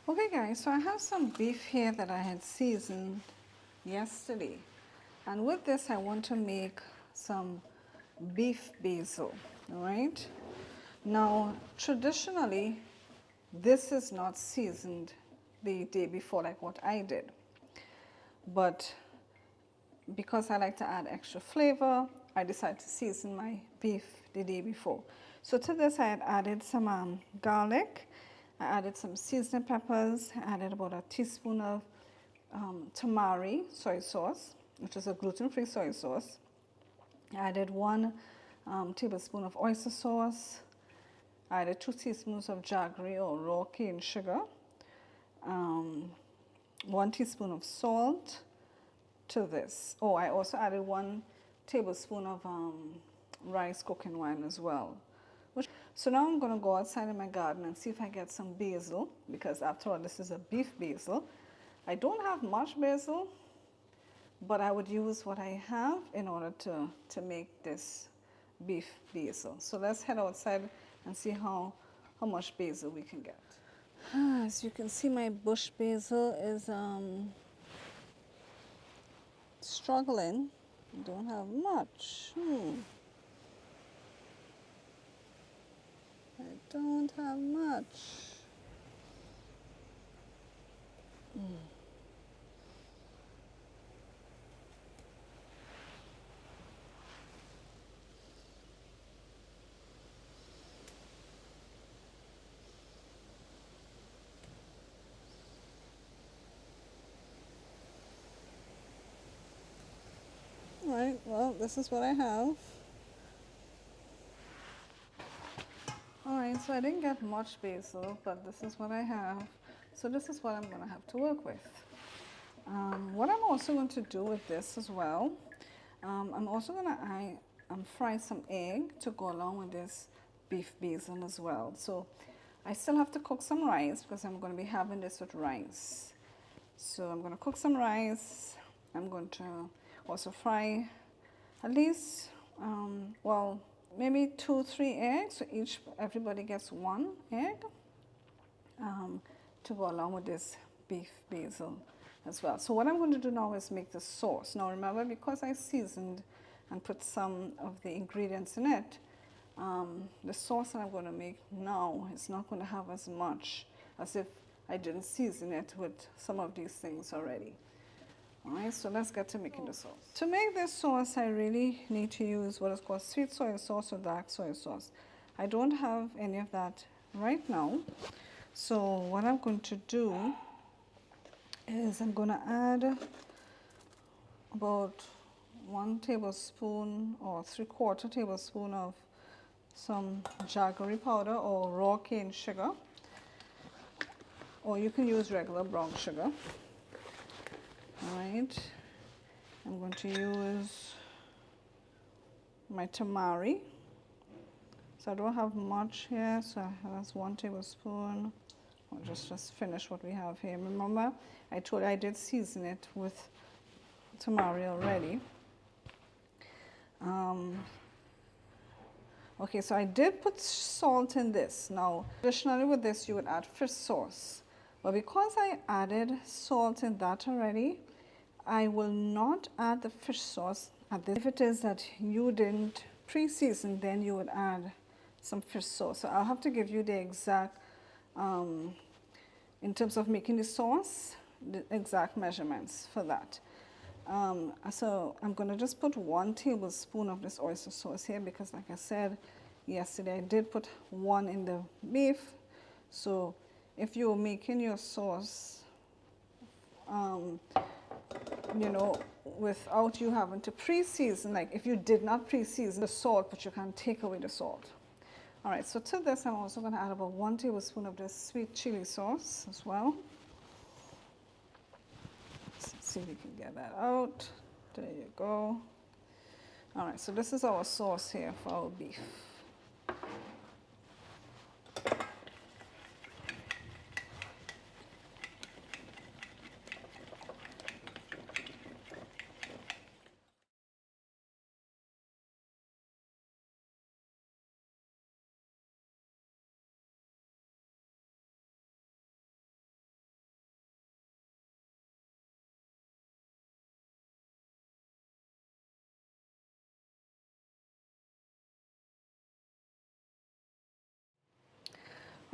Okay guys, so I have some beef here that I had seasoned yesterday, and with this I want to make some beef basil. All right, now traditionally this is not seasoned the day before like what I did, but because I like to add extra flavor, I decided to season my beef the day before. So to this I had added some garlic, I added some seasoning peppers, I added about a teaspoon of tamari soy sauce, which is a gluten-free soy sauce. I added 1 tablespoon of oyster sauce. I added 2 teaspoons of jaggery or raw cane sugar, 1 teaspoon of salt to this. Oh, I also added 1 tablespoon of rice cooking wine as well. So now I'm going to go outside in my garden and see if I get some basil, because after all this is a beef basil. I don't have much basil, but I would use what I have in order to make this beef basil. So let's head outside and see how much basil we can get. As you can see, my bush basil is struggling. I don't have much. I don't have much. Alright, well, this is what I have. Alright, so I didn't get much basil, but this is what I have. So this is what I'm going to have to work with. What I'm also going to do with this as well, I'm also going to fry some egg to go along with this beef basil as well. So I still have to cook some rice because I'm going to be having this with rice. So I'm going to cook some rice. I'm going to also fry at least, well, maybe 2-3 eggs. So everybody gets 1 egg to go along with this beef basil as well. So what I'm going to do now is make the sauce. Now remember, because I seasoned and put some of the ingredients in it, the sauce that I'm going to make now is not going to have as much as if I didn't season it with some of these things already. Alright, so let's get to making the sauce. To make this sauce, I really need to use what is called sweet soy sauce or dark soy sauce. I don't have any of that right now. So what I'm going to do is I'm going to add about 1 tablespoon or 3/4 tablespoon of some jaggery powder or raw cane sugar, or you can use regular brown sugar. Alright, I'm going to use my tamari. So I don't have much here, so that's 1 tablespoon. I'll just finish what we have here. Remember, I told you I did season it with tamari already. Okay, so I did put salt in this. Now, traditionally with this, you would add fish sauce. But because I added salt in that already, I will not add the fish sauce at this. If it is that you didn't pre-season, then you would add some fish sauce. So I'll have to give you the exact, in terms of making the sauce, the exact measurements for that. So I'm going to just put 1 tablespoon of this oyster sauce here because, like I said yesterday, I did put 1 in the beef. So if you're making your sauce, you know, without you having to pre-season, like if you did not pre-season the salt, but you can take away the salt. All right, so to this, I'm also going to add about 1 tablespoon of this sweet chili sauce as well. Let's see if we can get that out. There you go. All right, so this is our sauce here for our beef.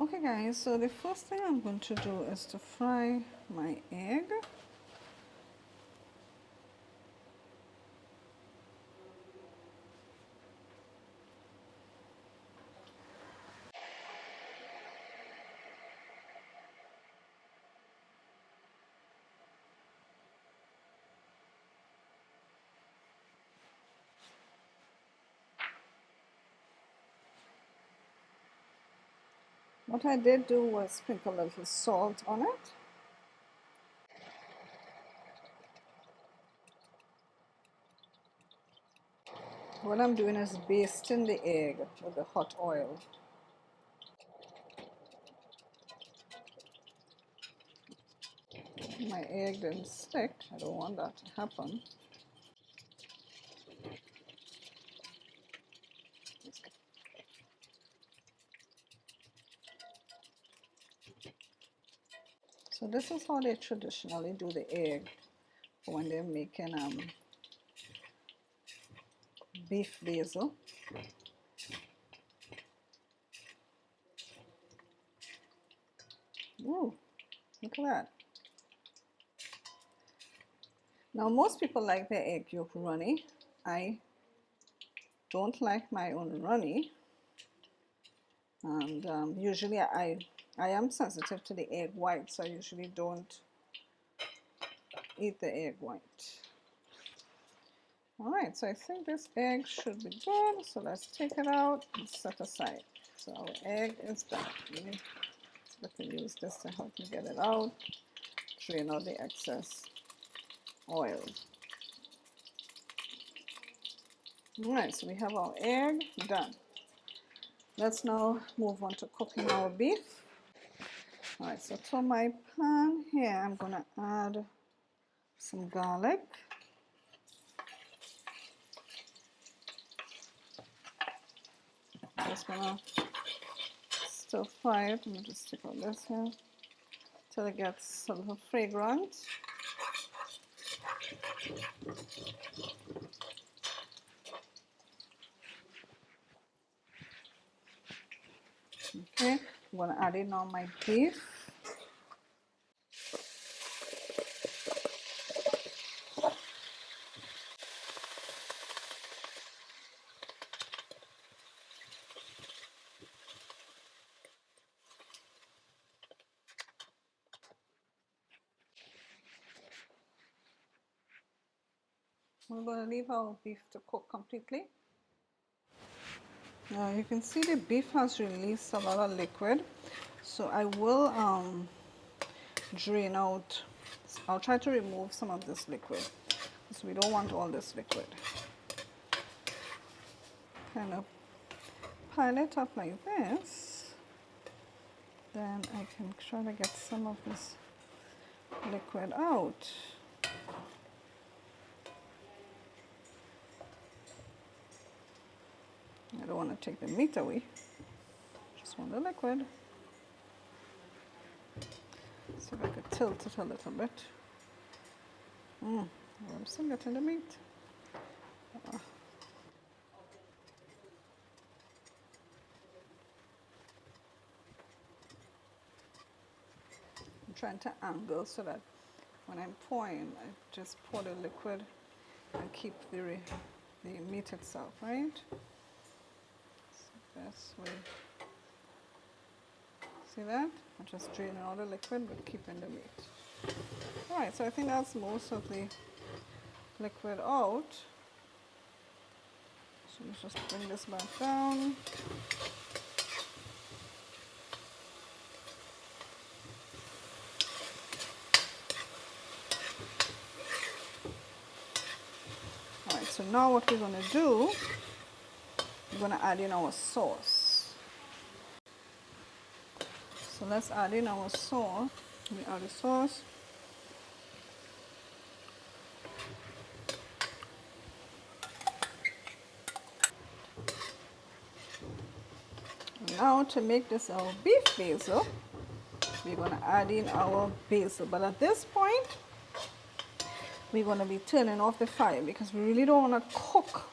Okay guys, so the first thing I'm going to do is to fry my egg. What I did do was sprinkle a little salt on it. What I'm doing is basting the egg with the hot oil. My egg didn't stick. I don't want that to happen. So this is how they traditionally do the egg when they're making beef basil. Ooh, look at that. Now most people like their egg yolk runny. I don't like my own runny, and usually I am sensitive to the egg white, so I usually don't eat the egg white. Alright, so I think this egg should be good, so let's take it out and set aside. So our egg is done. Let me use this to help me get it out, drain out the excess oil. Alright, so we have our egg done. Let's now move on to cooking our beef. Alright, so to my pan here, I'm going to add some garlic. Just going to stir fry it. Let me just take out this here till it gets a little fragrant. Okay, I'm going to add in now my beef. We're going to leave our beef to cook completely. Now you can see the beef has released a lot of liquid, so I will drain out. I'll try to remove some of this liquid because we don't want all this liquid. Kind of pile it up like this, then I can try to get some of this liquid out. I don't want to take the meat away, just want the liquid. See if I could tilt it a little bit. I'm still getting the meat. I'm trying to angle so that when I'm pouring, I just pour the liquid and keep the meat itself, right? That's the best way. See that? I'm just draining all the liquid but keeping the meat. Alright, so I think that's most of the liquid out. So let's just bring this back down. Alright, so now what we're going to do, we're going to add in our sauce. So let's add in our sauce. We add the sauce. Now to make this our beef basil, we're going to add in our basil. But at this point, we're going to be turning off the fire because we really don't want to cook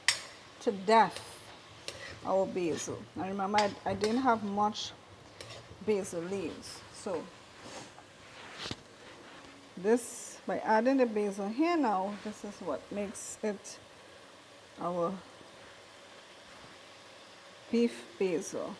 to death our basil. Now remember, I didn't have much basil leaves. So this, by adding the basil here now, this is what makes it our beef basil.